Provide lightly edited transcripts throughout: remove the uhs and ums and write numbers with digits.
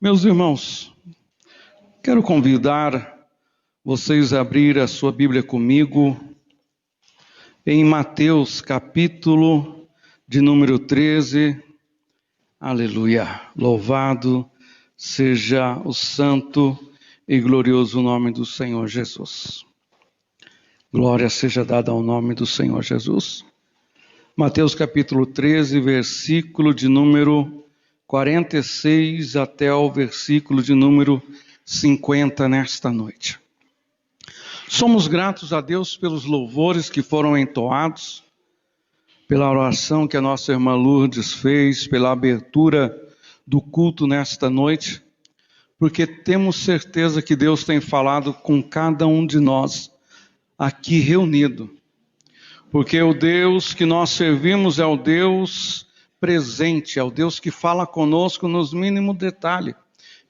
Meus irmãos, quero convidar vocês a abrir a sua Bíblia comigo em Mateus capítulo de número 13. Aleluia! Louvado seja o santo e glorioso nome do Senhor Jesus. Glória seja dada ao nome do Senhor Jesus. Mateus capítulo 13, versículo de número 46 até o versículo de número 50 nesta noite. Somos gratos a Deus pelos louvores que foram entoados, pela oração que a nossa irmã Lourdes fez, pela abertura do culto nesta noite, porque temos certeza que Deus tem falado com cada um de nós aqui reunido. Porque o Deus que nós servimos é o Deus presente, é o Deus que fala conosco nos mínimos detalhes.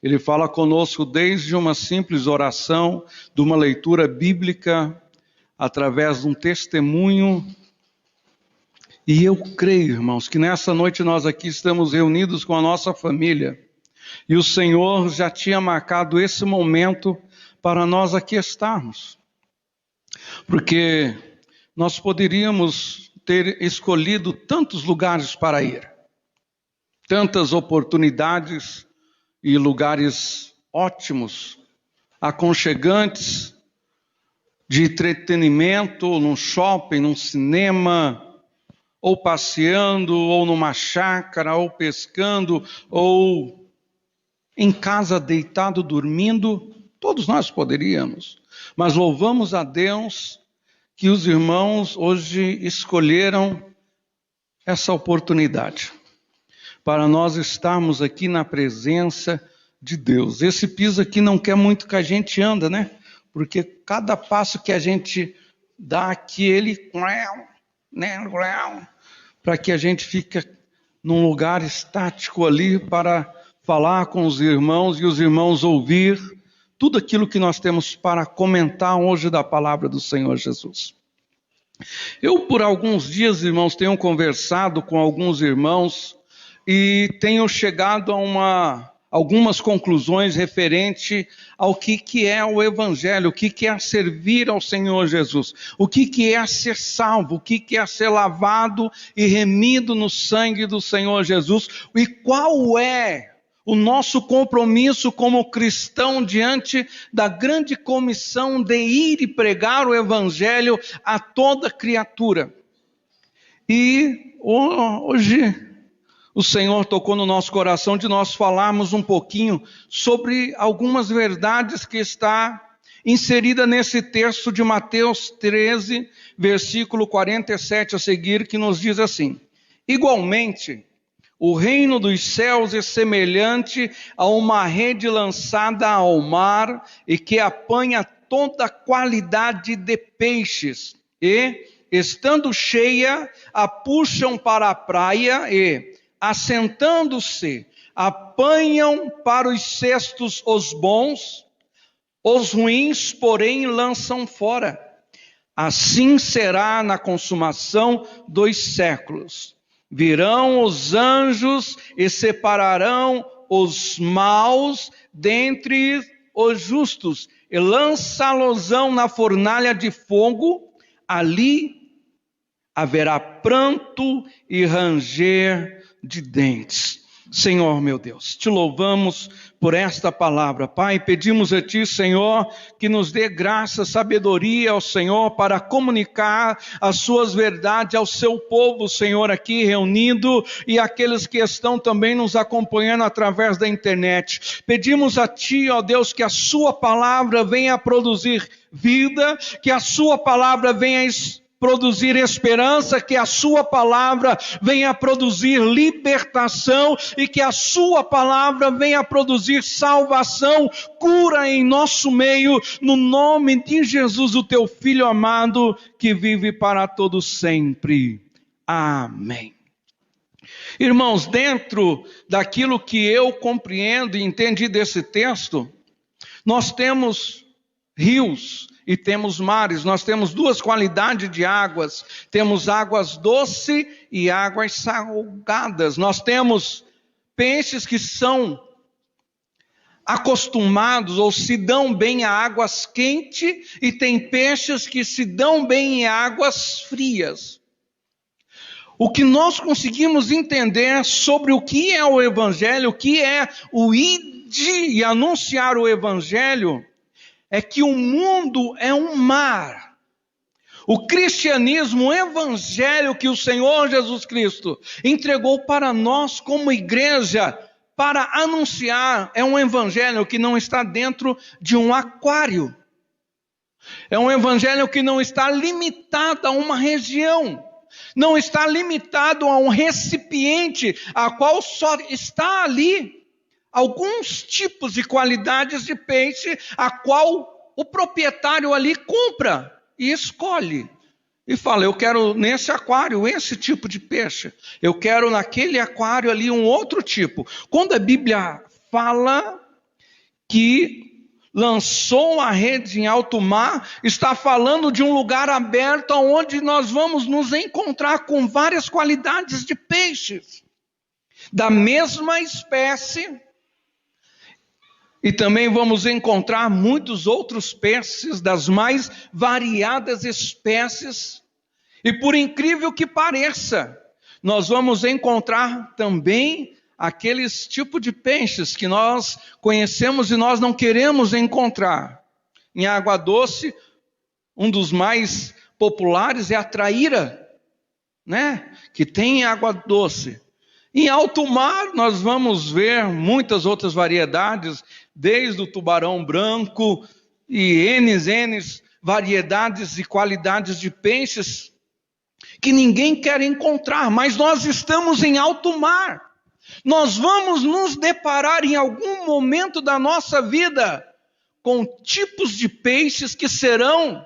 Ele fala conosco desde uma simples oração, de uma leitura bíblica, através de um testemunho. E eu creio, irmãos, que nessa noite nós aqui estamos reunidos com a nossa família. E o Senhor já tinha marcado esse momento para nós aqui estarmos. Porque nós poderíamos ter escolhido tantos lugares para ir, tantas oportunidades e lugares ótimos, aconchegantes, de entretenimento, num shopping, num cinema, ou passeando, ou numa chácara, ou pescando, ou em casa deitado, dormindo. Todos nós poderíamos, mas louvamos a Deus que os irmãos hoje escolheram essa oportunidade para nós estarmos aqui na presença de Deus. Esse piso aqui não quer muito que a gente anda, né? Porque cada passo que a gente dá aqui, ele, né, para que a gente fique num lugar estático ali para falar com os irmãos e os irmãos ouvir tudo aquilo que nós temos para comentar hoje da palavra do Senhor Jesus. Eu, por alguns dias, irmãos, tenho conversado com alguns irmãos e tenho chegado a algumas conclusões referente ao que é o Evangelho, o que é servir ao Senhor Jesus, o que é ser salvo, o que é ser lavado e remido no sangue do Senhor Jesus, e qual é o nosso compromisso como cristão diante da grande comissão de ir e pregar o Evangelho a toda criatura. E hoje o Senhor tocou no nosso coração de nós falarmos um pouquinho sobre algumas verdades que está inserida nesse texto de Mateus 13, versículo 47 a seguir, que nos diz assim: igualmente, o reino dos céus é semelhante a uma rede lançada ao mar e que apanha toda qualidade de peixes. E, estando cheia, a puxam para a praia e, assentando-se, apanham para os cestos os bons, os ruins, porém, lançam fora. Assim será na consumação dos séculos. Virão os anjos e separarão os maus dentre os justos, e lançá-los-ão na fornalha de fogo. Ali haverá pranto e ranger de dentes. Senhor meu Deus, te louvamos por esta palavra. Pai, pedimos a ti, Senhor, que nos dê graça, sabedoria ao Senhor para comunicar as suas verdades ao seu povo, Senhor, aqui reunido, e aqueles que estão também nos acompanhando através da internet. Pedimos a ti, ó Deus, que a sua palavra venha produzir vida, que a sua palavra venha produzir esperança, que a sua palavra venha produzir libertação e que a sua palavra venha produzir salvação, cura em nosso meio, no nome de Jesus, o teu Filho amado, que vive para todo sempre. Amém. Irmãos, dentro daquilo que eu compreendo e entendi desse texto, nós temos rios e temos mares, nós temos duas qualidades de águas, temos águas doces e águas salgadas, nós temos peixes que são acostumados ou se dão bem a águas quentes, e tem peixes que se dão bem em águas frias. O que nós conseguimos entender sobre o que é o Evangelho, o que é o ide e anunciar o Evangelho, é que o mundo é um mar. O cristianismo, o Evangelho que o Senhor Jesus Cristo entregou para nós como igreja, para anunciar, é um Evangelho que não está dentro de um aquário. É um Evangelho que não está limitado a uma região. Não está limitado a um recipiente, a qual só está ali alguns tipos e qualidades de peixe, a qual o proprietário ali compra e escolhe. E fala, eu quero nesse aquário esse tipo de peixe. Eu quero naquele aquário ali um outro tipo. Quando a Bíblia fala que lançou a rede em alto mar, está falando de um lugar aberto onde nós vamos nos encontrar com várias qualidades de peixes, da mesma espécie, e também vamos encontrar muitos outros peixes das mais variadas espécies, e por incrível que pareça, nós vamos encontrar também aqueles tipos de peixes que nós conhecemos e nós não queremos encontrar. Em água doce, um dos mais populares é a traíra, né? Que tem em água doce. Em alto mar, nós vamos ver muitas outras variedades, desde o tubarão branco e N variedades e qualidades de peixes que ninguém quer encontrar, mas nós estamos em alto mar. Nós vamos nos deparar em algum momento da nossa vida com tipos de peixes que serão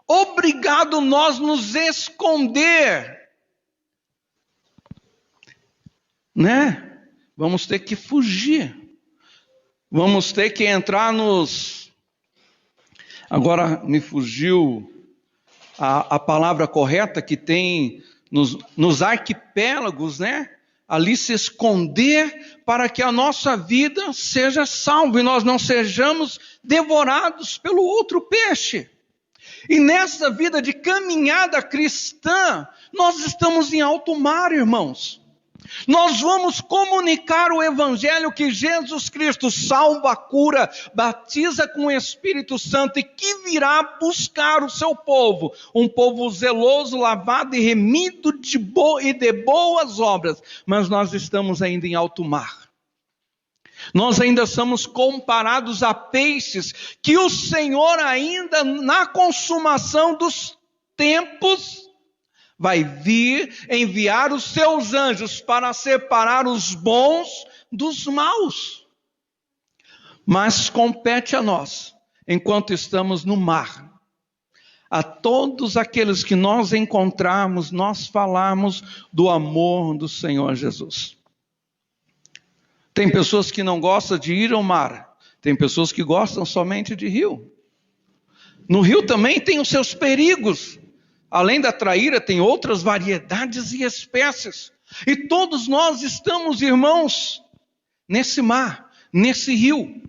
obrigados nós nos esconder, né? Vamos ter que fugir, vamos ter que entrar agora me fugiu a palavra correta que tem nos arquipélagos, né? Ali se esconder para que a nossa vida seja salva e nós não sejamos devorados pelo outro peixe. E nessa vida de caminhada cristã, nós estamos em alto mar, irmãos. Nós vamos comunicar o Evangelho que Jesus Cristo salva, cura, batiza com o Espírito Santo e que virá buscar o seu povo. Um povo zeloso, lavado e remido de boas obras. Mas nós estamos ainda em alto mar. Nós ainda somos comparados a peixes que o Senhor ainda na consumação dos tempos vai enviar os seus anjos para separar os bons dos maus. Mas compete a nós, enquanto estamos no mar, a todos aqueles que nós encontrarmos, nós falarmos do amor do Senhor Jesus. Tem pessoas que não gostam de ir ao mar, tem pessoas que gostam somente de rio. No rio também tem os seus perigos. Além da traíra, tem outras variedades e espécies. E todos nós estamos, irmãos, nesse mar, nesse rio.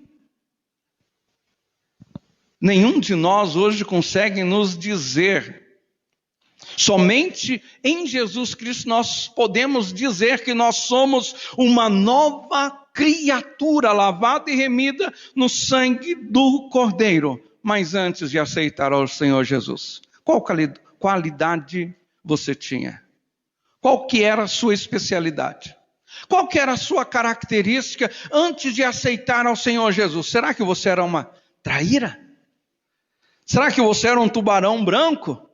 Nenhum de nós hoje consegue nos dizer. Somente em Jesus Cristo nós podemos dizer que nós somos uma nova criatura, lavada e remida no sangue do Cordeiro. Mas antes de aceitar ao Senhor Jesus, qual qualidade você tinha? Qual que era a sua especialidade? Qual que era a sua característica antes de aceitar ao Senhor Jesus? Será que você era uma traíra? Será que você era um tubarão branco?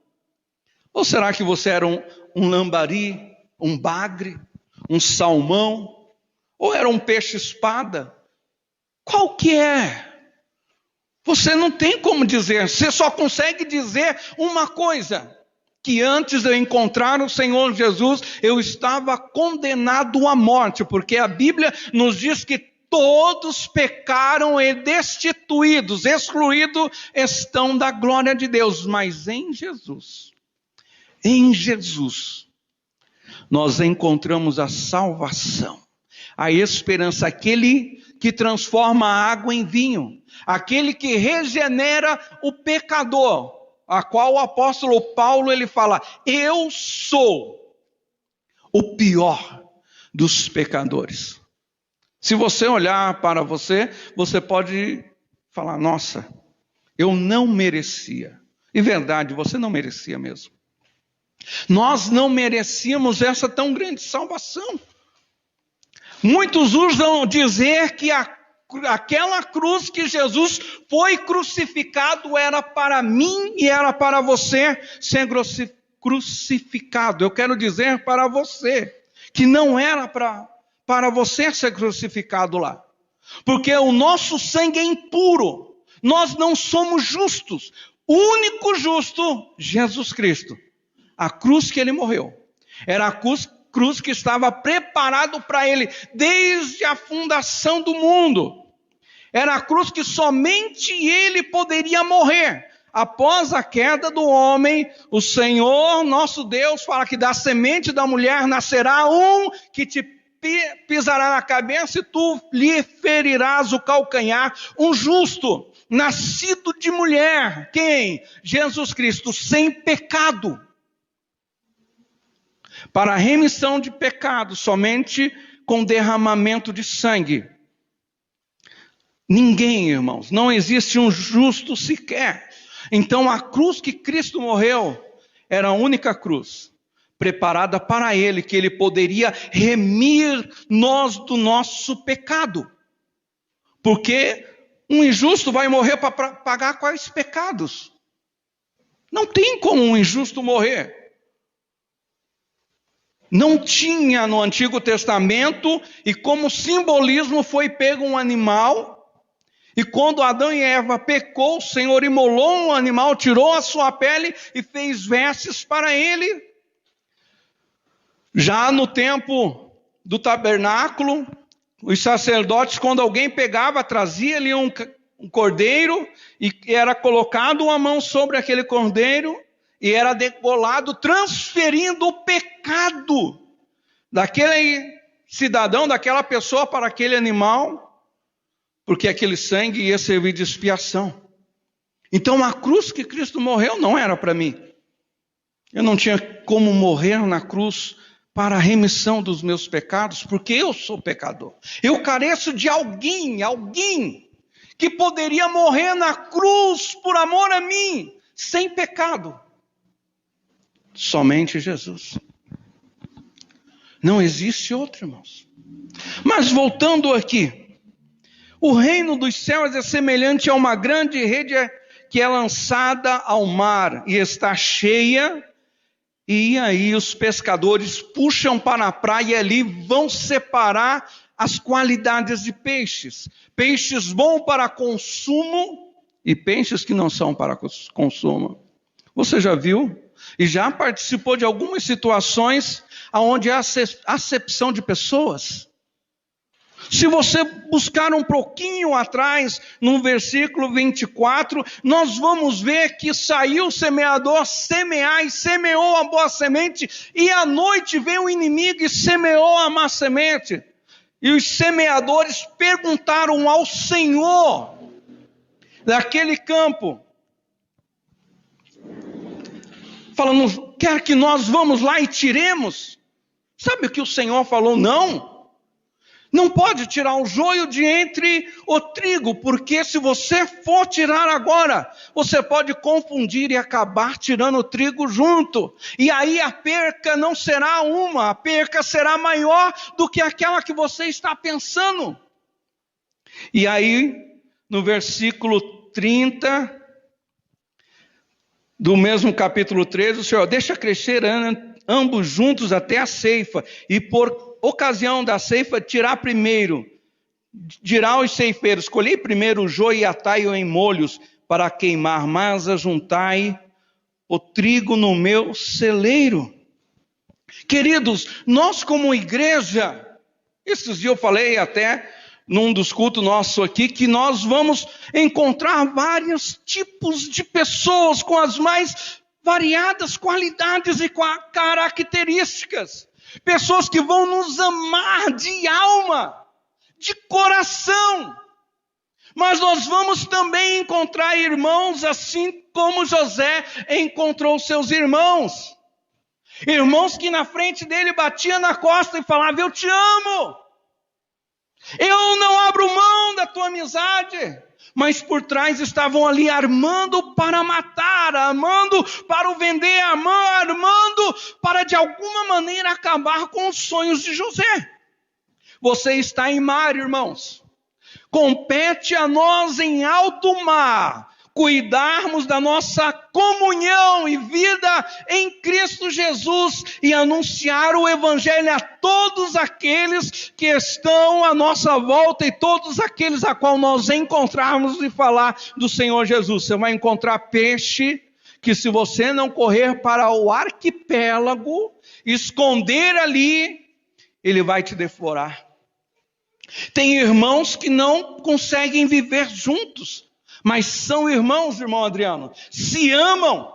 Ou será que você era um lambari, um bagre, um salmão? Ou era um peixe-espada? Qual que é? Você não tem como dizer, você só consegue dizer uma coisa, que antes de eu encontrar o Senhor Jesus, eu estava condenado à morte, porque a Bíblia nos diz que todos pecaram e destituídos, excluídos estão da glória de Deus, mas em Jesus, nós encontramos a salvação, a esperança, aquele que transforma a água em vinho, aquele que regenera o pecador, a qual o apóstolo Paulo ele fala: eu sou o pior dos pecadores. Se você olhar para você, você pode falar: nossa, eu não merecia. E verdade, você não merecia mesmo. Nós não merecíamos essa tão grande salvação. Muitos usam dizer que aquela cruz que Jesus foi crucificado era para mim e era para você ser crucificado. Eu quero dizer para você que não era para você ser crucificado lá. Porque o nosso sangue é impuro. Nós não somos justos. O único justo, Jesus Cristo. A cruz que ele morreu era a cruz que estava preparado para ele desde a fundação do mundo. Era a cruz que somente ele poderia morrer. Após a queda do homem, o Senhor, nosso Deus, fala que da semente da mulher nascerá um que te pisará na cabeça e tu lhe ferirás o calcanhar. Um justo, nascido de mulher. Quem? Jesus Cristo, sem pecado. Para a remissão de pecados, somente com derramamento de sangue. Ninguém, irmãos, não existe um justo sequer. Então a cruz que Cristo morreu era a única cruz preparada para ele, que ele poderia remir nós do nosso pecado. Porque um injusto vai morrer para pagar quais pecados? Não tem como um injusto morrer. Não tinha no Antigo Testamento, e como simbolismo foi pego um animal, e quando Adão e Eva pecou, o Senhor imolou um animal, tirou a sua pele e fez vestes para ele. Já no tempo do tabernáculo, os sacerdotes, quando alguém pegava, trazia-lhe um cordeiro, e era colocado uma mão sobre aquele cordeiro, e era degolado, transferindo o pecado daquele cidadão, daquela pessoa para aquele animal, porque aquele sangue ia servir de expiação. Então a cruz que Cristo morreu não era para mim. Eu não tinha como morrer na cruz para a remissão dos meus pecados, porque eu sou pecador. Eu careço de alguém que poderia morrer na cruz por amor a mim, sem pecado. Somente Jesus. Não existe outro, irmãos. Mas voltando aqui, o reino dos céus é semelhante a uma grande rede que é lançada ao mar e está cheia, e aí os pescadores puxam para a praia e ali vão separar as qualidades de peixes. Peixes bons para consumo e peixes que não são para consumo. Você já viu? E já participou de algumas situações onde há acepção de pessoas? Se você buscar um pouquinho atrás, no versículo 24, nós vamos ver que saiu o semeador semear e semeou a boa semente, e à noite veio o inimigo e semeou a má semente. E os semeadores perguntaram ao Senhor daquele campo, falando: quer que nós vamos lá e tiremos? Sabe o que o Senhor falou? Não pode tirar o joio de entre o trigo, porque se você for tirar agora, você pode confundir e acabar tirando o trigo junto. E aí a perca não será uma, a perca será maior do que aquela que você está pensando. E aí, no versículo 30... do mesmo capítulo 13, o Senhor: deixa crescer ambos juntos até a ceifa, e por ocasião da ceifa tirar primeiro. Dirá aos ceifeiros: colhei primeiro o joio e atai-o em molhos para queimar, mas ajuntai o trigo no meu celeiro. Queridos, nós como igreja, esses dias eu falei até num dos cultos nossos aqui, que nós vamos encontrar vários tipos de pessoas com as mais variadas qualidades e características. pessoas que vão nos amar de alma, de coração. Mas nós vamos também encontrar irmãos assim como José encontrou seus irmãos. Irmãos que na frente dele batiam na costa e falavam: eu te amo, eu não abro mão da tua amizade. Mas por trás estavam ali armando para matar, armando para o vender, armando para de alguma maneira acabar com os sonhos de José. Você está em mar, irmãos. Compete a nós em alto mar cuidarmos da nossa comunhão e vida em Cristo Jesus e anunciar o Evangelho a todos aqueles que estão à nossa volta e todos aqueles a qual nós encontrarmos e falar do Senhor Jesus. Você vai encontrar peixe que, se você não correr para o arquipélago, esconder ali, ele vai te devorar. Tem irmãos que não conseguem viver juntos, mas são irmãos, irmão Adriano, se amam.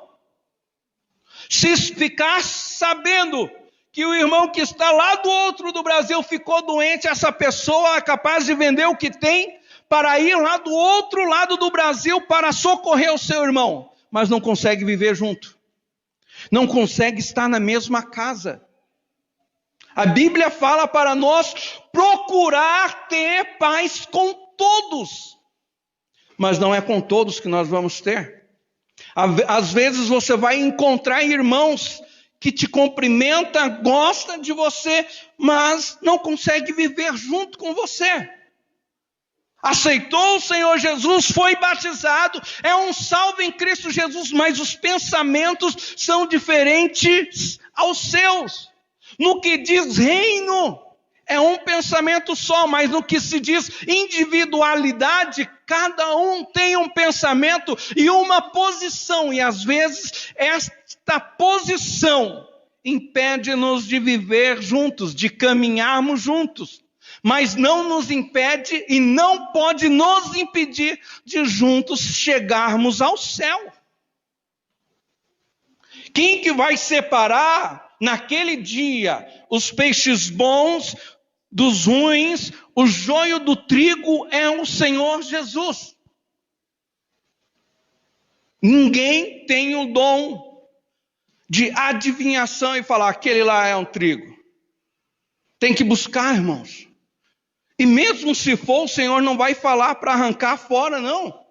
Se ficar sabendo que o irmão que está lá do outro do Brasil ficou doente, essa pessoa é capaz de vender o que tem para ir lá do outro lado do Brasil para socorrer o seu irmão, mas não consegue viver junto, não consegue estar na mesma casa. A Bíblia fala para nós procurar ter paz com todos, mas não é com todos que nós vamos ter. Às vezes você vai encontrar irmãos que te cumprimentam, gostam de você, mas não consegue viver junto com você. Aceitou o Senhor Jesus, foi batizado, é um salvo em Cristo Jesus, mas os pensamentos são diferentes aos seus. No que diz reino, é um pensamento só, mas no que se diz individualidade, cada um tem um pensamento e uma posição, e às vezes esta posição impede-nos de viver juntos, de caminharmos juntos, mas não nos impede e não pode nos impedir de juntos chegarmos ao céu. Quem que vai separar naquele dia os peixes bons dos ruins, o joio do trigo? É o Senhor Jesus. Ninguém tem o dom de adivinhação e falar: aquele lá é um trigo. Tem que buscar, irmãos. E mesmo se for, o Senhor não vai falar para arrancar fora, não.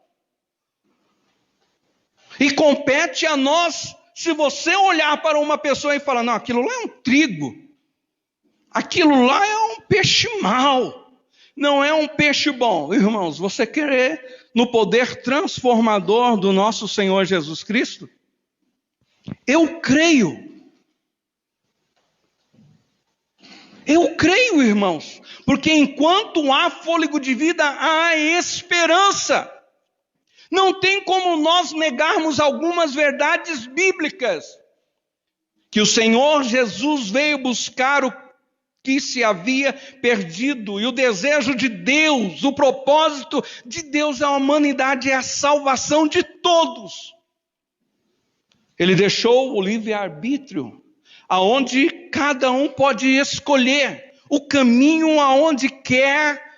E compete a nós. Se você olhar para uma pessoa e falar: não, aquilo lá é um trigo, aquilo lá é um peixe mau, não é um peixe bom. Irmãos, você crê no poder transformador do nosso Senhor Jesus Cristo? Eu creio. Eu creio, irmãos, porque enquanto há fôlego de vida, há esperança. Não tem como nós negarmos algumas verdades bíblicas. Que o Senhor Jesus veio buscar o que se havia perdido. E o desejo de Deus, o propósito de Deus à humanidade é a salvação de todos. Ele deixou o livre-arbítrio, aonde cada um pode escolher o caminho aonde quer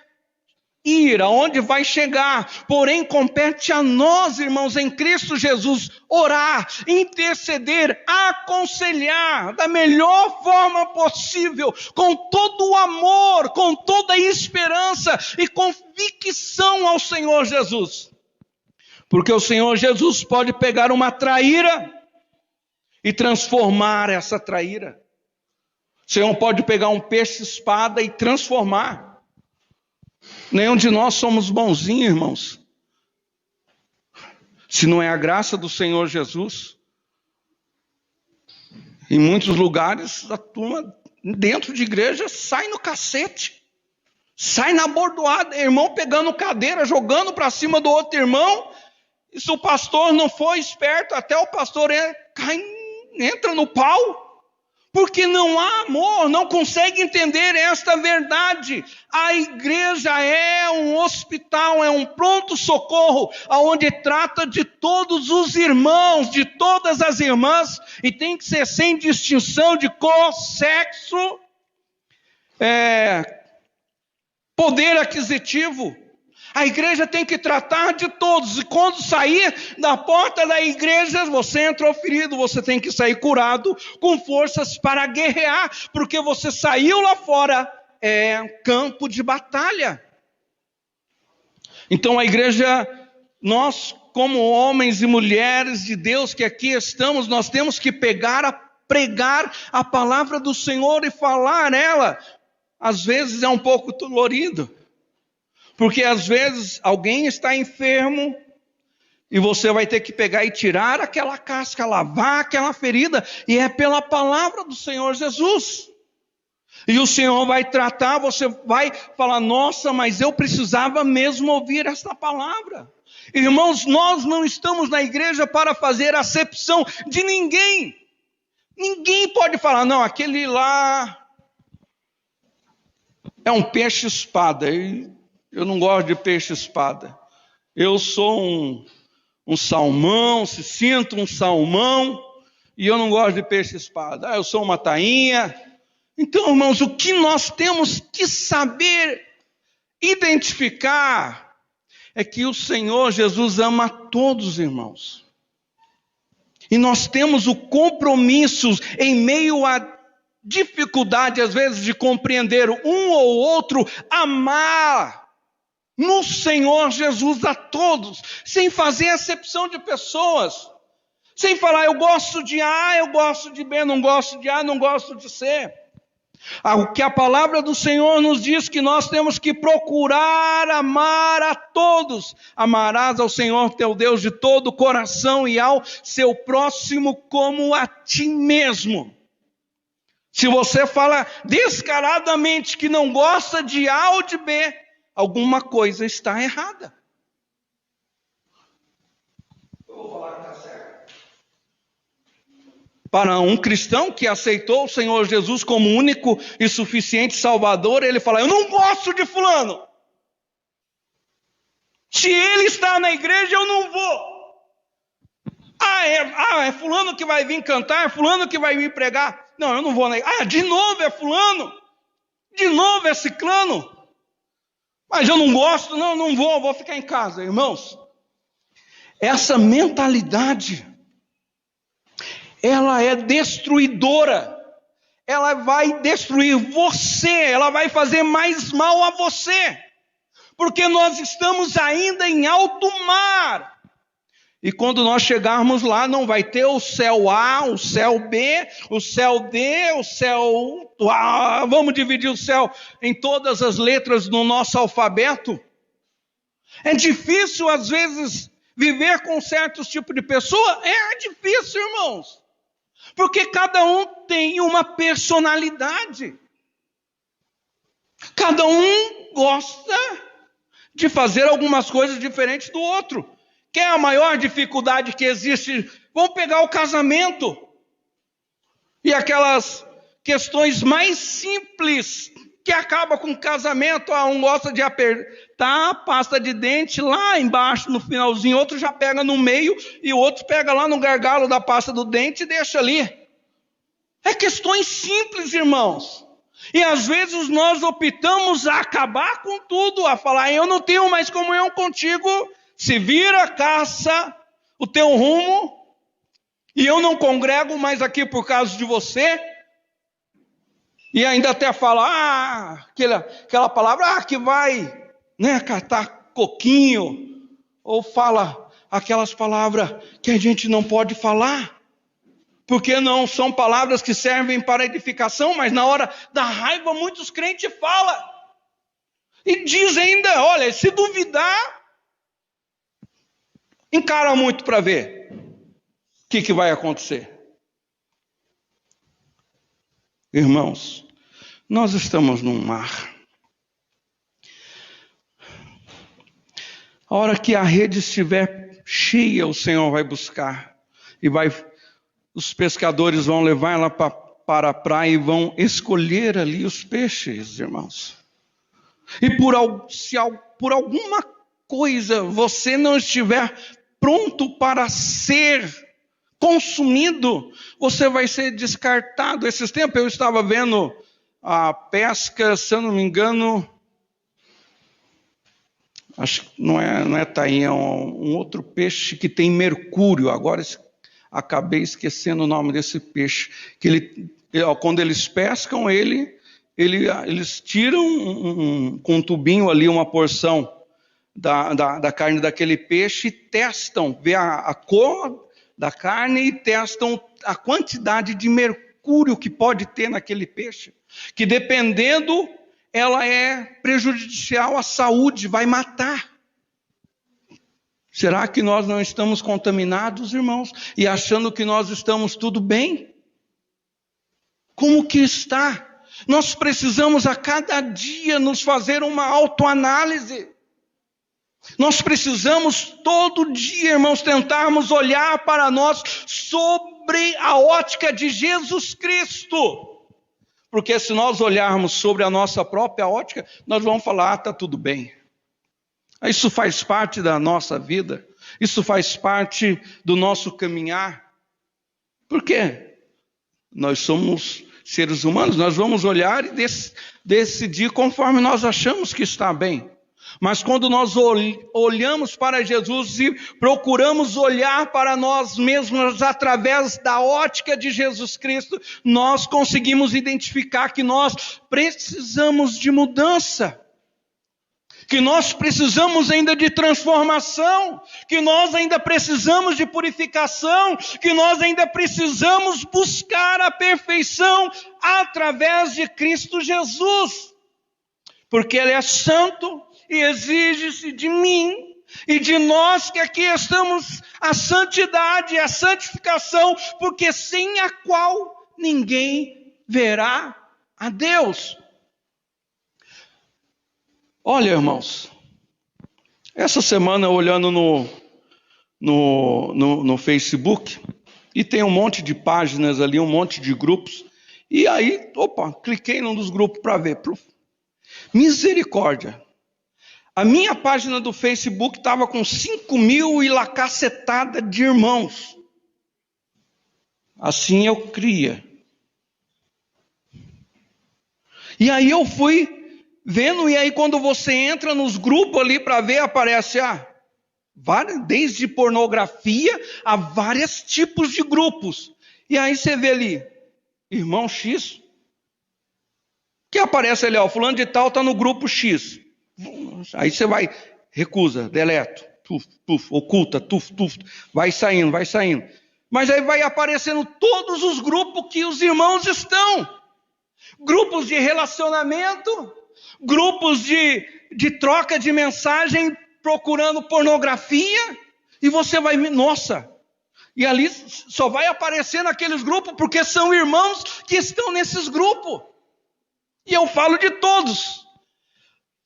ir, aonde vai chegar. Porém, compete a nós, irmãos, em Cristo Jesus, orar, interceder, aconselhar da melhor forma possível, com todo o amor, com toda a esperança e convicção ao Senhor Jesus. Porque o Senhor Jesus pode pegar uma traíra e transformar essa traíra. O Senhor pode pegar um peixe-espada e transformar. Nenhum de nós somos bonzinhos, irmãos, se não é a graça do Senhor Jesus. Em muitos lugares, a turma dentro de igreja sai no cacete, sai na bordoada, irmão pegando cadeira, jogando para cima do outro irmão. E se o pastor não for esperto, até o pastor entra no pau, Porque não há amor, não consegue entender esta verdade. A igreja é um hospital, é um pronto-socorro, onde trata de todos os irmãos, de todas as irmãs, e tem que ser sem distinção de cor, sexo, poder aquisitivo. A igreja tem que tratar de todos, e quando sair da porta da igreja, você entrou ferido, você tem que sair curado, com forças para guerrear, porque você saiu lá fora, campo de batalha. Então a igreja, nós como homens e mulheres de Deus que aqui estamos, nós temos que pregar a palavra do Senhor e falar ela. Às vezes é um pouco dolorido. Porque às vezes alguém está enfermo e você vai ter que pegar e tirar aquela casca, lavar aquela ferida, e é pela palavra do Senhor Jesus. E o Senhor vai tratar, você vai falar, nossa, mas eu precisava mesmo ouvir esta palavra. Irmãos, nós não estamos na igreja para fazer acepção de ninguém. Ninguém pode falar, não, aquele lá é um peixe-espada. Eu não gosto de peixe-espada. Eu sou um salmão, se sinto um salmão, e eu não gosto de peixe-espada. Eu sou uma tainha. Então, irmãos, o que nós temos que saber identificar é que o Senhor Jesus ama a todos, irmãos. E nós temos o compromisso em meio a dificuldade, às vezes, de compreender um ou outro, amar no Senhor Jesus a todos, sem fazer acepção de pessoas, sem falar eu gosto de A, eu gosto de B, não gosto de A, não gosto de C. O que a palavra do Senhor nos diz que nós temos que procurar amar a todos. Amarás ao Senhor teu Deus de todo o coração e ao seu próximo como a ti mesmo. Se você fala descaradamente que não gosta de A ou de B, alguma coisa está errada. Eu vou falar que está certo. Para um cristão que aceitou o Senhor Jesus como único e suficiente Salvador, ele fala, eu não gosto de fulano. Se ele está na igreja, eu não vou. É fulano que vai vir cantar, é fulano que vai vir pregar. Não, eu não vou na igreja. De novo é fulano. De novo é ciclano. Mas eu não gosto, não vou ficar em casa. Irmãos, essa mentalidade, ela é destruidora. Ela vai destruir você, ela vai fazer mais mal a você. Porque nós estamos ainda em alto mar. E quando nós chegarmos lá, não vai ter o céu A, o céu B, o céu D, o céu A. Vamos dividir o céu em todas as letras no nosso alfabeto. É difícil, às vezes, viver com certos tipos de pessoa. É difícil, irmãos. Porque cada um tem uma personalidade. Cada um gosta de fazer algumas coisas diferentes do outro. Qual é a maior dificuldade que existe? Vamos pegar o casamento. E aquelas questões mais simples que acabam com o casamento. Um gosta de apertar a pasta de dente lá embaixo, no finalzinho. Outro já pega no meio e o outro pega lá no gargalo da pasta do dente e deixa ali. É questões simples, irmãos. E às vezes nós optamos a acabar com tudo, a falar, eu não tenho mais comunhão contigo. Se vira, caça o teu rumo, e eu não congrego mais aqui por causa de você, e ainda até fala, aquela palavra, que vai, catar coquinho, ou fala aquelas palavras que a gente não pode falar, porque não são palavras que servem para edificação, mas na hora da raiva muitos crentes falam, e diz ainda, olha, se duvidar, encara muito para ver o que vai acontecer. Irmãos, nós estamos num mar. A hora que a rede estiver cheia, o Senhor vai buscar. E os pescadores vão levar ela para para a praia e vão escolher ali os peixes, irmãos. E se por alguma coisa você não estiver pronto para ser consumido, você vai ser descartado. Esses tempos eu estava vendo a pesca, se eu não me engano, acho que não é tainha, é um outro peixe que tem mercúrio. Agora acabei esquecendo o nome desse peixe. Que quando eles pescam eles tiram com um tubinho ali uma porção da carne daquele peixe e testam, vê a cor da carne e testam a quantidade de mercúrio que pode ter naquele peixe. Que dependendo, ela é prejudicial à saúde, vai matar. Será que nós não estamos contaminados, irmãos? E achando que nós estamos tudo bem? Como que está? Nós precisamos a cada dia nos fazer uma autoanálise. Nós precisamos todo dia, irmãos, tentarmos olhar para nós sobre a ótica de Jesus Cristo. Porque se nós olharmos sobre a nossa própria ótica, nós vamos falar, está tudo bem. Isso faz parte da nossa vida. Isso faz parte do nosso caminhar. Por quê? Nós somos seres humanos, nós vamos olhar e decidir conforme nós achamos que está bem. Mas quando nós olhamos para Jesus e procuramos olhar para nós mesmos através da ótica de Jesus Cristo, nós conseguimos identificar que nós precisamos de mudança, que nós precisamos ainda de transformação, que nós ainda precisamos de purificação, que nós ainda precisamos buscar a perfeição através de Cristo Jesus, porque Ele é santo e exige-se de mim e de nós que aqui estamos a santidade, a santificação, porque sem a qual ninguém verá a Deus. Olha, irmãos, essa semana olhando no Facebook, e tem um monte de páginas ali, um monte de grupos, e aí, cliquei num dos grupos para ver. Misericórdia! A minha página do Facebook estava com 5.000 e lá cacetada de irmãos. Assim eu cria. E aí eu fui vendo, e aí quando você entra nos grupos ali para ver, aparece desde pornografia a vários tipos de grupos. E aí você vê ali, irmão X, que aparece ali, fulano de tal está no grupo X. Aí você vai, recusa, deleto, oculta, vai saindo. Mas aí vai aparecendo todos os grupos que os irmãos estão. Grupos de relacionamento, grupos de troca de mensagem, procurando pornografia, e você vai, nossa, e ali só vai aparecer naqueles grupos, porque são irmãos que estão nesses grupos. E eu falo de todos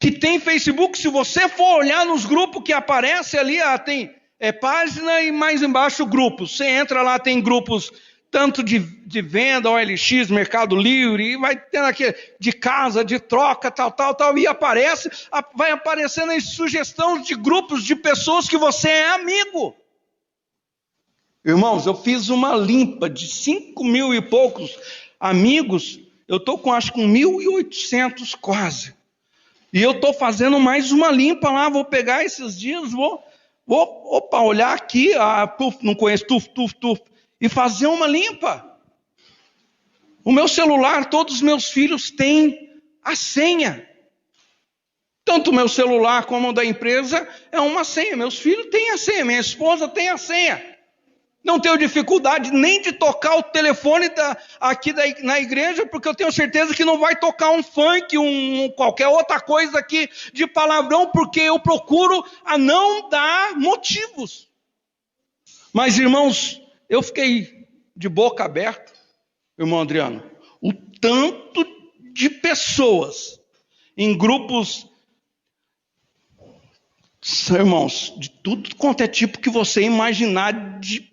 que tem Facebook. Se você for olhar nos grupos que aparece ali, tem página e mais embaixo grupos. Você entra lá, tem grupos tanto de venda, OLX, Mercado Livre, e vai tendo aquele de casa, de troca, tal, e vai aparecendo aí sugestão de grupos de pessoas que você é amigo. Irmãos, eu fiz uma limpa de 5.000 e poucos amigos, eu estou com acho que 1.800 quase. E eu estou fazendo mais uma limpa lá, vou pegar esses dias, vou olhar aqui, não conheço, e fazer uma limpa. O meu celular, todos os meus filhos têm a senha. Tanto o meu celular como o da empresa é uma senha. Meus filhos têm a senha, minha esposa tem a senha. Não tenho dificuldade nem de tocar o telefone aqui na igreja, porque eu tenho certeza que não vai tocar um funk, qualquer outra coisa aqui de palavrão, porque eu procuro a não dar motivos. Mas, irmãos, eu fiquei de boca aberta, irmão Adriano, o tanto de pessoas em grupos, irmãos, de tudo quanto é tipo que você imaginar, de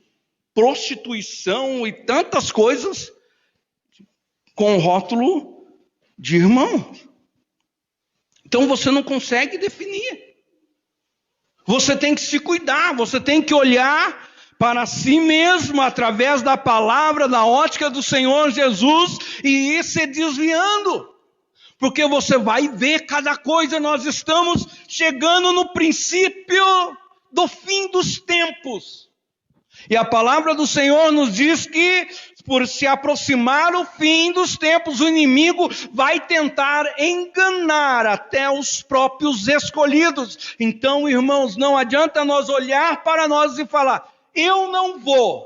prostituição e tantas coisas, com o rótulo de irmão. Então você não consegue definir. Você tem que se cuidar, você tem que olhar para si mesmo através da palavra, da ótica do Senhor Jesus e ir se desviando. Porque você vai ver cada coisa. Nós estamos chegando no princípio do fim dos tempos. E a palavra do Senhor nos diz que, por se aproximar o fim dos tempos, o inimigo vai tentar enganar até os próprios escolhidos. Então, irmãos, não adianta nós olhar para nós e falar, eu não vou.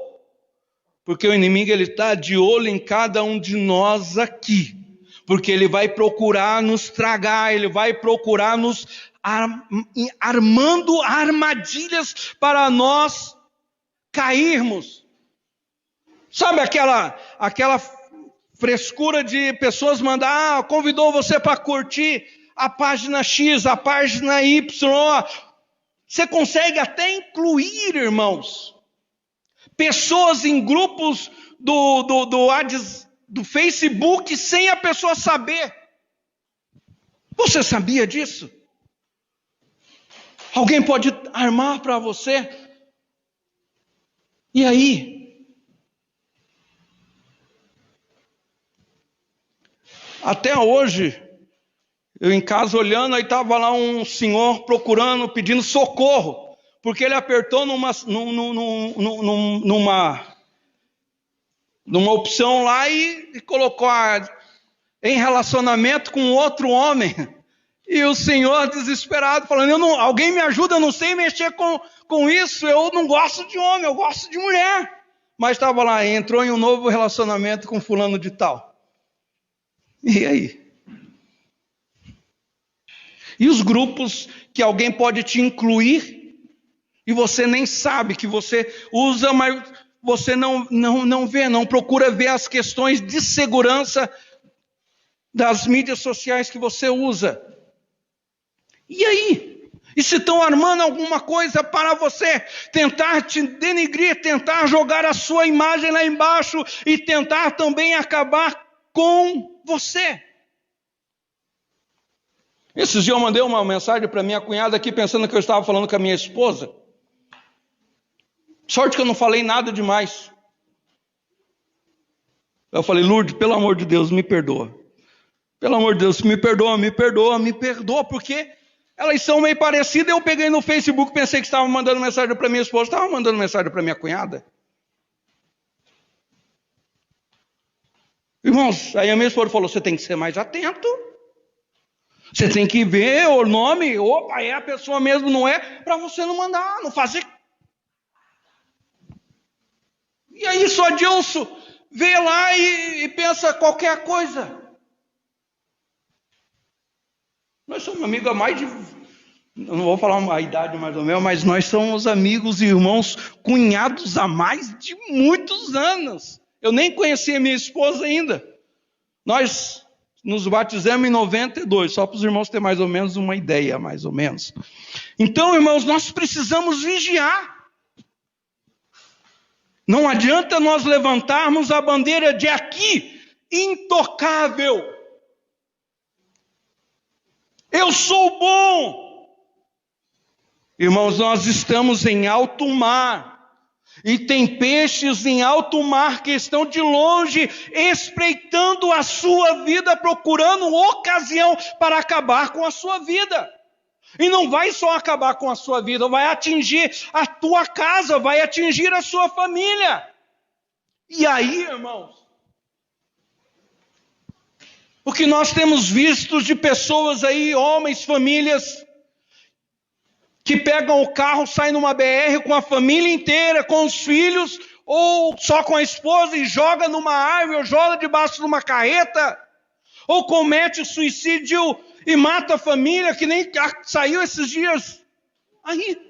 Porque o inimigo está de olho em cada um de nós aqui. Porque ele vai procurar nos tragar, ele vai procurar nos armando armadilhas para nós cairmos. Sabe aquela frescura de pessoas mandar, convidou você para curtir a página X, a página Y. Você consegue até incluir, irmãos, pessoas em grupos do Facebook sem a pessoa saber. Você sabia disso? Alguém pode armar para você. E aí? Até hoje, eu em casa olhando, aí estava lá um senhor procurando, pedindo socorro, porque ele apertou numa opção lá e colocou em relacionamento com outro homem. E o senhor desesperado falando, alguém me ajuda, eu não sei mexer com isso, eu não gosto de homem, eu gosto de mulher. Mas estava lá, entrou em um novo relacionamento com fulano de tal. E aí? E os grupos que alguém pode te incluir e você nem sabe que você usa, mas você não vê, não procura ver as questões de segurança das mídias sociais que você usa. E aí? E se estão armando alguma coisa para você tentar te denigrir, tentar jogar a sua imagem lá embaixo e tentar também acabar com você? Esses dias eu mandei uma mensagem para minha cunhada aqui pensando que eu estava falando com a minha esposa. Sorte que eu não falei nada demais. Eu falei, Lourdes, pelo amor de Deus, me perdoa. Pelo amor de Deus, me perdoa, porque elas são meio parecidas. Eu peguei no Facebook, pensei que estava mandando mensagem para minha esposa, estava mandando mensagem para minha cunhada. Irmãos, aí a minha esposa falou, você tem que ser mais atento. Você tem que ver o nome, opa, é a pessoa mesmo, não é? Para você não mandar, não fazer. E aí só Dilson vê lá e pensa qualquer coisa. Nós somos amigos há mais de... Eu não vou falar a idade mais ou menos, mas nós somos amigos e irmãos, cunhados há mais de muitos anos. Eu nem conhecia minha esposa ainda. Nós nos batizamos em 92, só para os irmãos terem mais ou menos uma ideia, mais ou menos. Então, irmãos, nós precisamos vigiar. Não adianta nós levantarmos a bandeira de aqui, intocável. Eu sou bom. Irmãos, nós estamos em alto mar. E tem peixes em alto mar que estão de longe, espreitando a sua vida, procurando ocasião para acabar com a sua vida. E não vai só acabar com a sua vida, vai atingir a tua casa, vai atingir a sua família. E aí, irmãos, o que nós temos visto de pessoas aí, homens, famílias, que pegam o carro, saem numa BR com a família inteira, com os filhos, ou só com a esposa e joga numa árvore, ou joga debaixo de uma carreta, ou comete suicídio e mata a família, que nem saiu esses dias. Aí,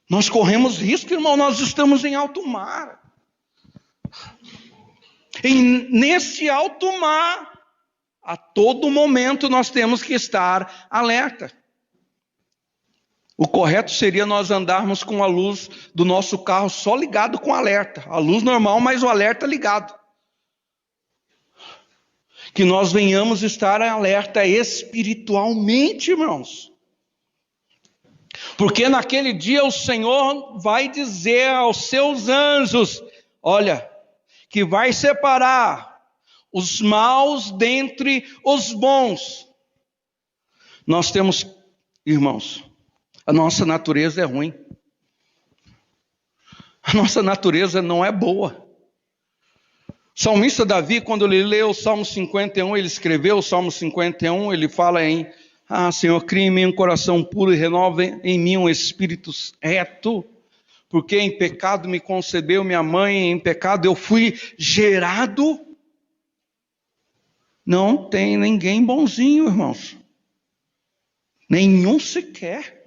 nós corremos risco, irmão, nós estamos em alto mar. E nesse alto mar, a todo momento nós temos que estar alerta. O correto seria nós andarmos com a luz do nosso carro só ligado com alerta. A luz normal, mas o alerta ligado. Que nós venhamos estar alerta espiritualmente, irmãos. Porque naquele dia o Senhor vai dizer aos seus anjos, olha, que vai separar os maus dentre os bons. Nós temos, irmãos, a nossa natureza é ruim. A nossa natureza não é boa. O salmista Davi, quando ele leu o Salmo 51, ele escreveu o Salmo 51, ele fala em: Senhor, cria em mim um coração puro e renova em mim um espírito reto, porque em pecado me concebeu minha mãe, em pecado eu fui gerado. Não tem ninguém bonzinho, irmãos. Nenhum sequer.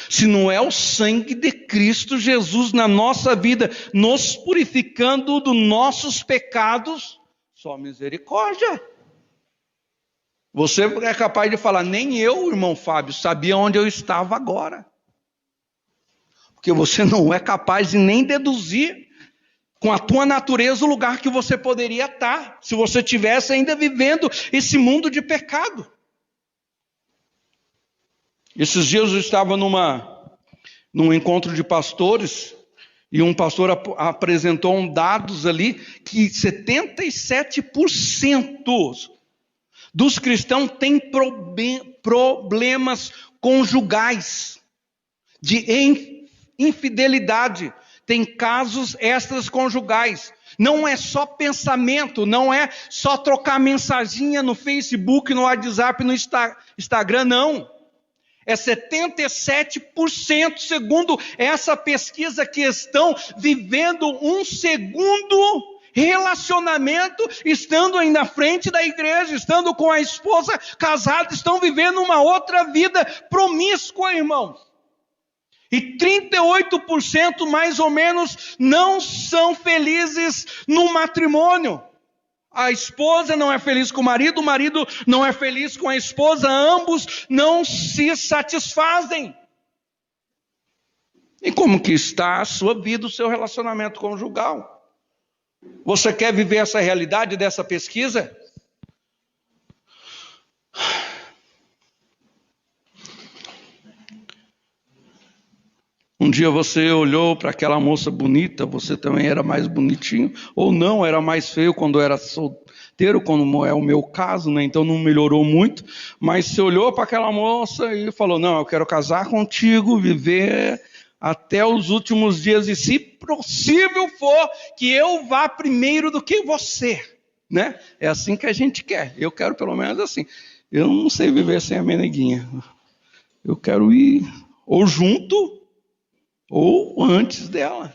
Se não é o sangue de Cristo Jesus na nossa vida, nos purificando dos nossos pecados, só misericórdia. Você é capaz de falar, nem eu, irmão Fábio, sabia onde eu estava agora. Porque você não é capaz de nem deduzir com a tua natureza o lugar que você poderia estar, se você estivesse ainda vivendo esse mundo de pecado. Esses dias eu estava num encontro de pastores, e um pastor apresentou dados ali, que 77% dos cristãos têm problemas conjugais, de infidelidade, tem casos extraconjugais. Não é só pensamento, não é só trocar mensaginha no Facebook, no WhatsApp, no Instagram, não. É 77%, segundo essa pesquisa, que estão vivendo um segundo relacionamento, estando aí na frente da igreja, estando com a esposa casada, estão vivendo uma outra vida promíscua, irmãos. E 38% mais ou menos não são felizes no matrimônio. A esposa não é feliz com o marido não é feliz com a esposa, ambos não se satisfazem. E como que está a sua vida, o seu relacionamento conjugal? Você quer viver essa realidade dessa pesquisa? Um dia você olhou para aquela moça bonita, você também era mais bonitinho, ou não, era mais feio quando era solteiro, como é o meu caso, né? Então não melhorou muito, mas você olhou para aquela moça e falou, não, eu quero casar contigo, viver até os últimos dias, e se possível for, que eu vá primeiro do que você, né? É assim que a gente quer, eu quero pelo menos assim, eu não sei viver sem a minha neguinha, eu quero ir ou junto, ou antes dela.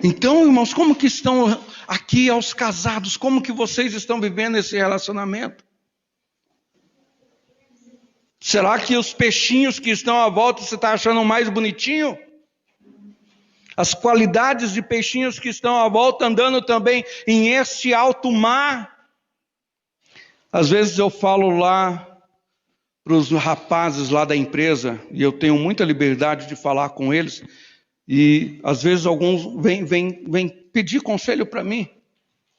Então, irmãos, como que estão aqui aos casados? Como que vocês estão vivendo esse relacionamento? Será que os peixinhos que estão à volta você está achando mais bonitinho? As qualidades de peixinhos que estão à volta andando também em este alto mar? Às vezes eu falo lá para os rapazes lá da empresa, e eu tenho muita liberdade de falar com eles, e às vezes alguns vêm pedir conselho para mim.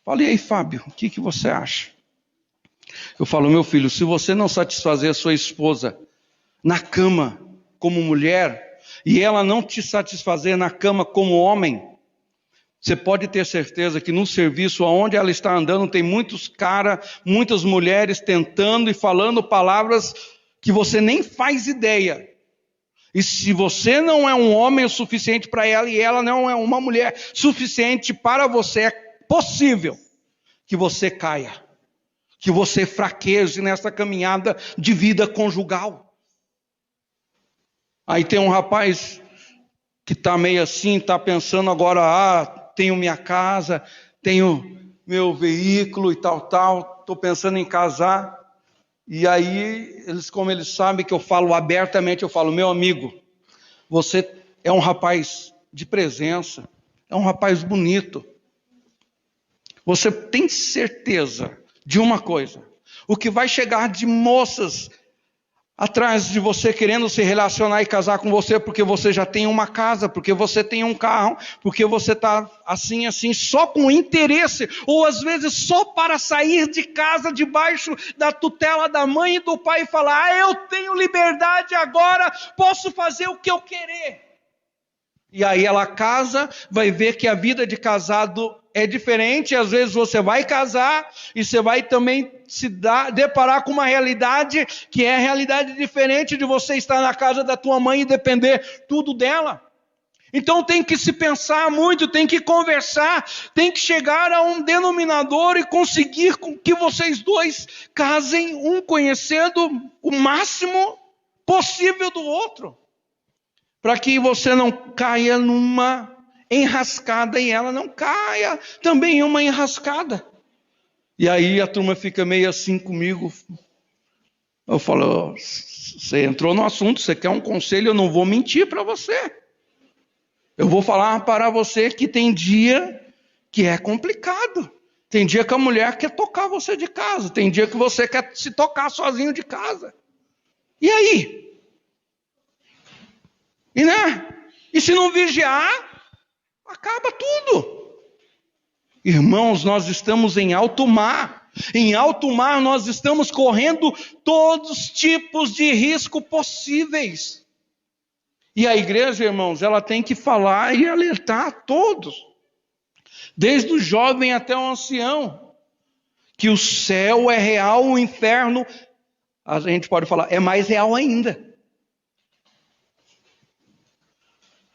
Falei, aí Fábio, o que você acha? Eu falo, meu filho, se você não satisfazer a sua esposa na cama como mulher, e ela não te satisfazer na cama como homem, você pode ter certeza que no serviço aonde ela está andando, tem muitos caras, muitas mulheres tentando e falando palavras que você nem faz ideia. E se você não é um homem o suficiente para ela, e ela não é uma mulher suficiente para você, é possível que você caia, que você fraqueje nessa caminhada de vida conjugal. Aí tem um rapaz que está meio assim, está pensando agora, tenho minha casa, tenho meu veículo e tal, estou pensando em casar. E aí, como eles sabem que eu falo abertamente, eu falo, meu amigo, você é um rapaz de presença, é um rapaz bonito. Você tem certeza de uma coisa, o que vai chegar de moças atrás de você querendo se relacionar e casar com você porque você já tem uma casa, porque você tem um carro, porque você está assim, só com interesse, ou às vezes só para sair de casa debaixo da tutela da mãe e do pai e falar: eu tenho liberdade agora, posso fazer o que eu querer. E aí ela casa, vai ver que a vida de casado é diferente. Às vezes você vai casar e você vai também se deparar com uma realidade que é a realidade diferente de você estar na casa da tua mãe e depender tudo dela. Então tem que se pensar muito, tem que conversar, tem que chegar a um denominador e conseguir com que vocês dois casem, um conhecendo o máximo possível do outro, para que você não caia numa enrascada e ela não caia também em uma enrascada. E aí a turma fica meio assim comigo. Eu falo: você entrou no assunto, você quer um conselho, eu não vou mentir para você. Eu vou falar para você que tem dia que é complicado. Tem dia que a mulher quer tocar você de casa, tem dia que você quer se tocar sozinho de casa. E aí? E se não vigiar, acaba tudo. Irmãos, nós estamos em alto mar. Em alto mar nós estamos correndo todos os tipos de risco possíveis. E a igreja, irmãos, ela tem que falar e alertar a todos, desde o jovem até o ancião, que o céu é real, o inferno, a gente pode falar, é mais real ainda.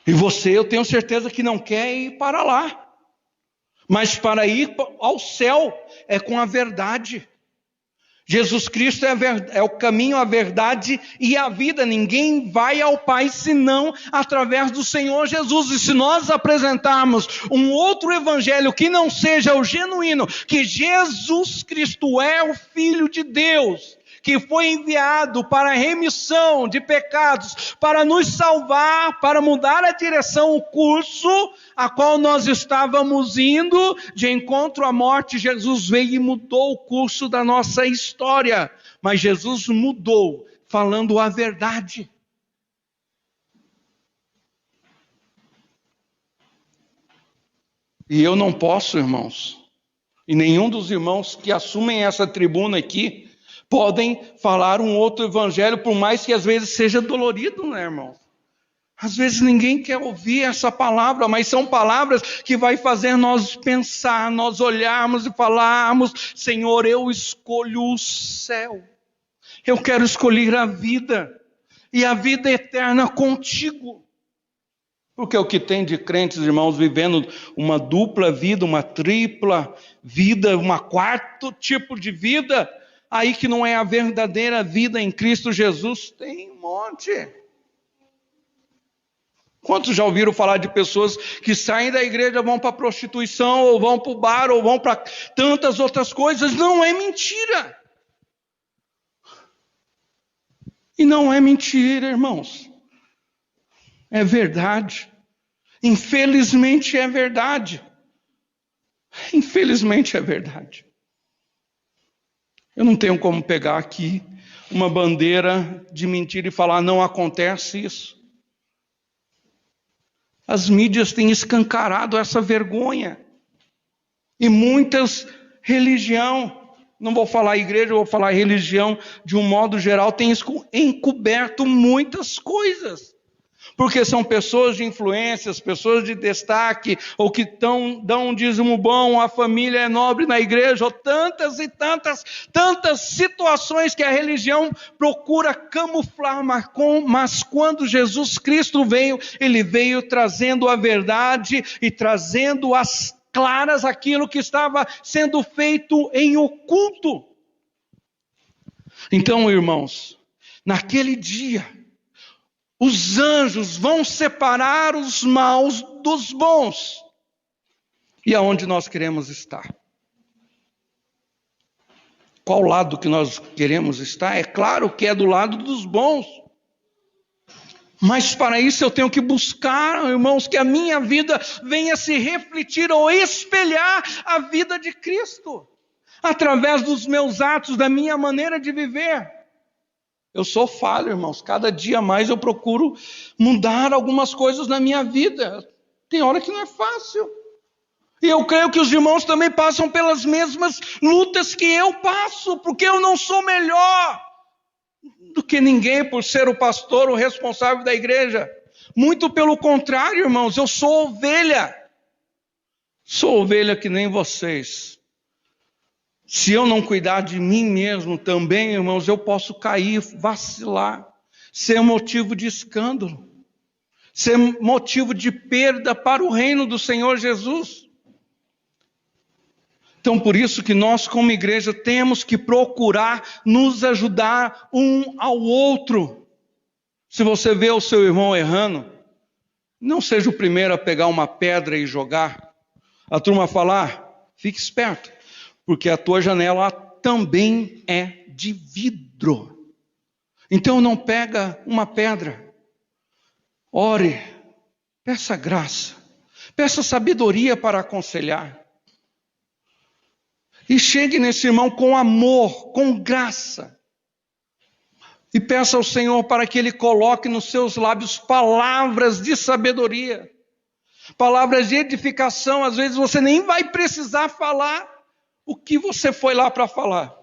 E você, eu tenho certeza que não quer ir para lá. Mas para ir ao céu é com a verdade. Jesus Cristo é o caminho, a verdade e a vida. Ninguém vai ao Pai senão através do Senhor Jesus. E se nós apresentarmos um outro evangelho que não seja o genuíno, que Jesus Cristo é o Filho de Deus, que foi enviado para a remissão de pecados, para nos salvar, para mudar a direção, o curso a qual nós estávamos indo, de encontro à morte, Jesus veio e mudou o curso da nossa história. Mas Jesus mudou, falando a verdade. E eu não posso, irmãos, e nenhum dos irmãos que assumem essa tribuna aqui, podem falar um outro evangelho, por mais que às vezes seja dolorido, né, irmão? Às vezes ninguém quer ouvir essa palavra, mas são palavras que vai fazer nós pensar, nós olharmos e falarmos: Senhor, eu escolho o céu. Eu quero escolher a vida, e a vida eterna contigo. Porque o que tem de crentes, irmãos, vivendo uma dupla vida, uma tripla vida, uma quarto tipo de vida, aí que não é a verdadeira vida em Cristo Jesus, tem um monte. Quantos já ouviram falar de pessoas que saem da igreja, vão para a prostituição, ou vão para o bar, ou vão para tantas outras coisas? Não é mentira. E não é mentira, irmãos. É verdade. Infelizmente é verdade. Infelizmente é verdade. Eu não tenho como pegar aqui uma bandeira de mentira e falar: não acontece isso. As mídias têm escancarado essa vergonha. E muitas religiões, não vou falar igreja, vou falar religião de um modo geral, tem encoberto muitas coisas. Porque são pessoas de influências, pessoas de destaque, ou que dão um dízimo bom, a família é nobre na igreja, ou tantas e tantas situações que a religião procura camuflar, mas quando Jesus Cristo veio, Ele veio trazendo a verdade e trazendo às claras aquilo que estava sendo feito em oculto. Então, irmãos, naquele dia, os anjos vão separar os maus dos bons. E aonde nós queremos estar? Qual lado que nós queremos estar? É claro que é do lado dos bons. Mas para isso eu tenho que buscar, irmãos, que a minha vida venha se refletir ou espelhar a vida de Cristo, através dos meus atos, da minha maneira de viver. Eu sou falho, irmãos. Cada dia mais eu procuro mudar algumas coisas na minha vida. Tem hora que não é fácil. E eu creio que os irmãos também passam pelas mesmas lutas que eu passo, porque eu não sou melhor do que ninguém por ser o pastor, o responsável da igreja. Muito pelo contrário, irmãos, eu sou ovelha. Sou ovelha que nem vocês. Se eu não cuidar de mim mesmo também, irmãos, eu posso cair, vacilar, ser motivo de escândalo, ser motivo de perda para o reino do Senhor Jesus. Então, por isso que nós, como igreja, temos que procurar nos ajudar um ao outro. Se você vê o seu irmão errando, não seja o primeiro a pegar uma pedra e jogar. A turma falar, fique esperto, porque a tua janela também é de vidro. Então não pega uma pedra. Ore, peça graça, peça sabedoria para aconselhar. E chegue nesse irmão com amor, com graça. E peça ao Senhor para que Ele coloque nos seus lábios palavras de sabedoria. Palavras de edificação. Às vezes você nem vai precisar falar o que você foi lá para falar.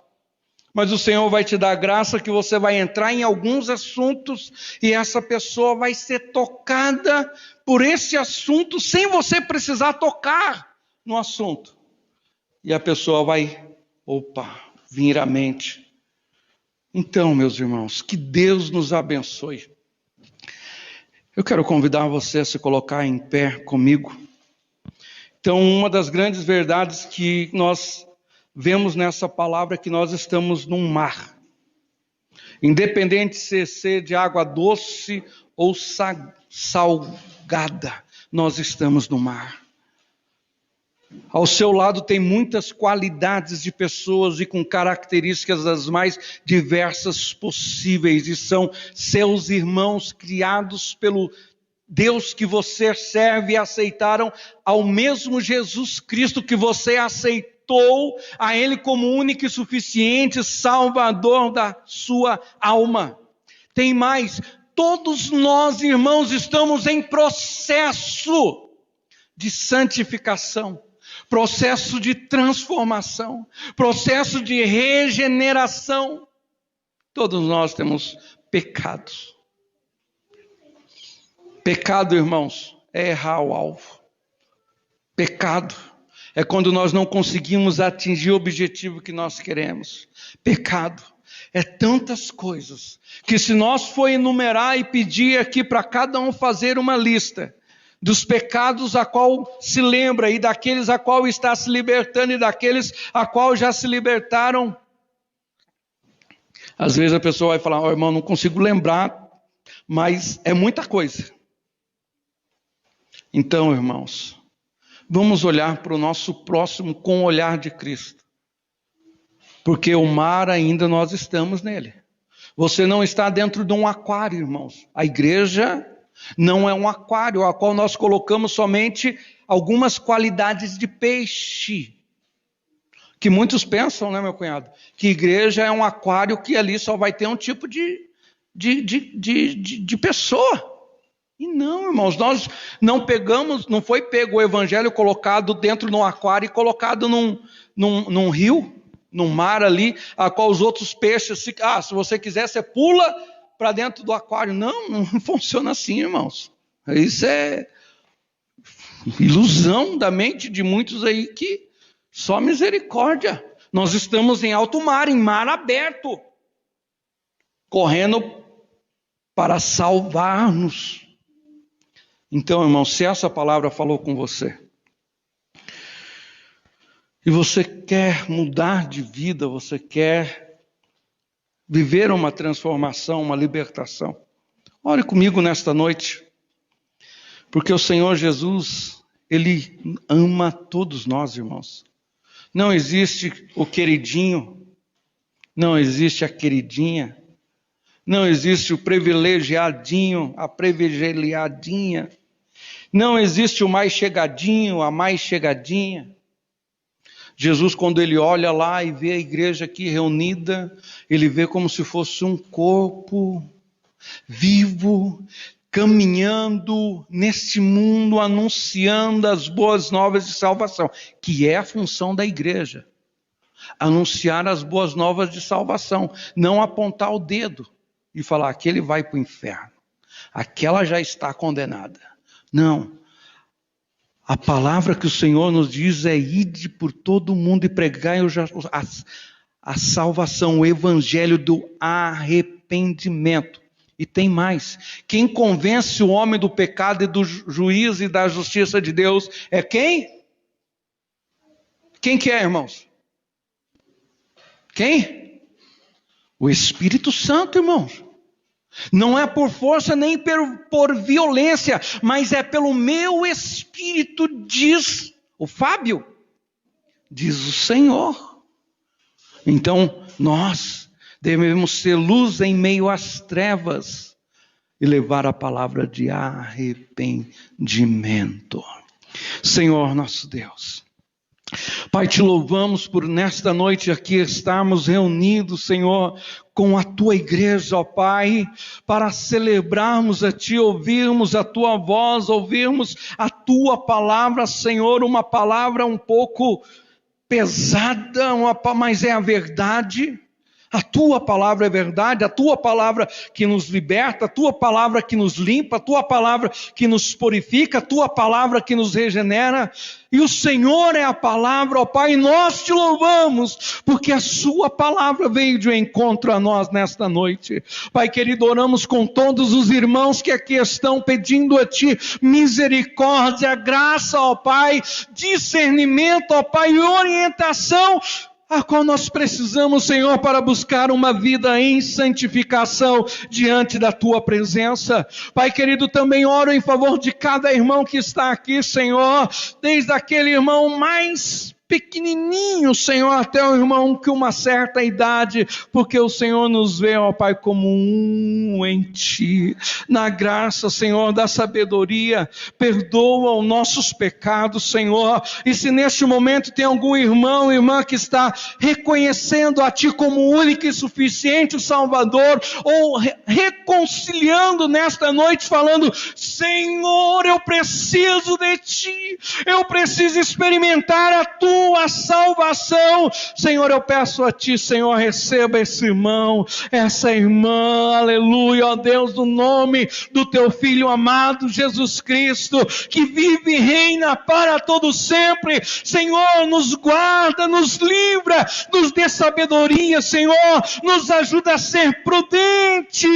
Mas o Senhor vai te dar graça que você vai entrar em alguns assuntos e essa pessoa vai ser tocada por esse assunto sem você precisar tocar no assunto. E a pessoa vai, vir à mente. Então, meus irmãos, que Deus nos abençoe. Eu quero convidar você a se colocar em pé comigo. Então, uma das grandes verdades que nós vemos nessa palavra é que nós estamos num mar. Independente de ser de água doce ou salgada, nós estamos no mar. Ao seu lado tem muitas qualidades de pessoas e com características das mais diversas possíveis. E são seus irmãos criados pelo Deus que você serve e aceitaram ao mesmo Jesus Cristo que você aceitou a Ele como único e suficiente Salvador da sua alma. Tem mais, todos nós, irmãos, estamos em processo de santificação. Processo de transformação, processo de regeneração. Todos nós temos pecados. Pecado, irmãos, é errar o alvo. Pecado é quando nós não conseguimos atingir o objetivo que nós queremos. Pecado é tantas coisas que se nós for enumerar e pedir aqui para cada um fazer uma lista dos pecados a qual se lembra e daqueles a qual está se libertando e daqueles a qual já se libertaram. Às vezes a pessoa vai falar, irmão, não consigo lembrar, mas é muita coisa. Então, irmãos, vamos olhar para o nosso próximo com o olhar de Cristo. Porque o mar ainda nós estamos nele. Você não está dentro de um aquário, irmãos. A igreja não é um aquário a qual nós colocamos somente algumas qualidades de peixe. Que muitos pensam, né, meu cunhado? Que igreja é um aquário que ali só vai ter um tipo de pessoa. E não, irmãos, nós não pegamos, não foi pego o evangelho colocado dentro de um aquário e colocado num rio, num mar ali, a qual os outros peixes, se você quiser, você pula para dentro do aquário. Não funciona assim, irmãos. Isso é ilusão da mente de muitos aí que só misericórdia. Nós estamos em alto mar, em mar aberto, correndo para salvar-nos. Então, irmão, se essa palavra falou com você, e você quer mudar de vida, você quer viver uma transformação, uma libertação, ore comigo nesta noite, porque o Senhor Jesus, Ele ama todos nós, irmãos. Não existe o queridinho, não existe a queridinha, não existe o privilegiadinho, a privilegiadinha, não existe o mais chegadinho, a mais chegadinha. Jesus, quando ele olha lá e vê a igreja aqui reunida, ele vê como se fosse um corpo vivo, caminhando neste mundo, anunciando as boas novas de salvação, que é a função da igreja. Anunciar as boas novas de salvação, não apontar o dedo e falar, aquele vai para o inferno, aquela já está condenada. Não. A palavra que o Senhor nos diz é: ide por todo o mundo e pregai a salvação, o evangelho do arrependimento. E tem mais: quem convence o homem do pecado e do juízo e da justiça de Deus é quem? Quem que é, irmãos? Quem? O Espírito Santo, irmãos. Não é por força nem por violência, mas é pelo meu Espírito, diz o Fábio, diz o Senhor. Então, nós devemos ser luz em meio às trevas e levar a palavra de arrependimento. Senhor nosso Deus, Pai, te louvamos por nesta noite aqui estarmos reunidos, Senhor, com a tua igreja, ó Pai, para celebrarmos a Ti, ouvirmos a Tua voz, ouvirmos a Tua palavra, Senhor, uma palavra um pouco pesada, mas é a verdade. A Tua palavra é verdade, a Tua palavra que nos liberta, a Tua palavra que nos limpa, a Tua palavra que nos purifica, a Tua palavra que nos regenera. E o Senhor é a palavra, ó Pai, e nós Te louvamos, porque a Sua palavra veio de encontro a nós nesta noite. Pai querido, oramos com todos os irmãos que aqui estão pedindo a Ti misericórdia, graça, ó Pai, discernimento, ó Pai, e orientação, a qual nós precisamos, Senhor, para buscar uma vida em santificação diante da Tua presença. Pai querido, também oro em favor de cada irmão que está aqui, Senhor, desde aquele irmão mais pequenininho, Senhor, até o irmão com uma certa idade, porque o Senhor nos vê, ó Pai, como um em Ti, na graça, Senhor, da sabedoria. Perdoa os nossos pecados, Senhor, e se neste momento tem algum irmão, irmã que está reconhecendo a Ti como único e suficiente Salvador, ou reconciliando nesta noite, falando: Senhor, eu preciso de Ti, eu preciso experimentar a Tua salvação, Senhor, eu peço a Ti, Senhor, receba esse irmão, essa irmã, aleluia, ó Deus, no nome do Teu Filho amado, Jesus Cristo, que vive e reina para todo sempre. Senhor, nos guarda, nos livra, nos dê sabedoria, Senhor, nos ajuda a ser prudente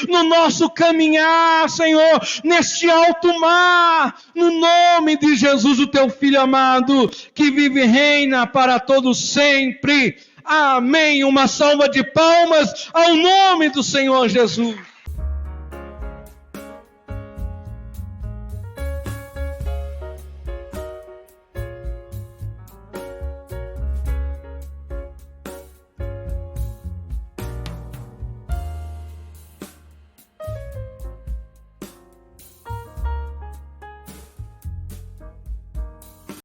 no nosso caminhar, Senhor, neste alto mar, no nome de Jesus, o Teu Filho amado, que vive e reina para todos sempre. Amém. Uma salva de palmas ao nome do Senhor Jesus.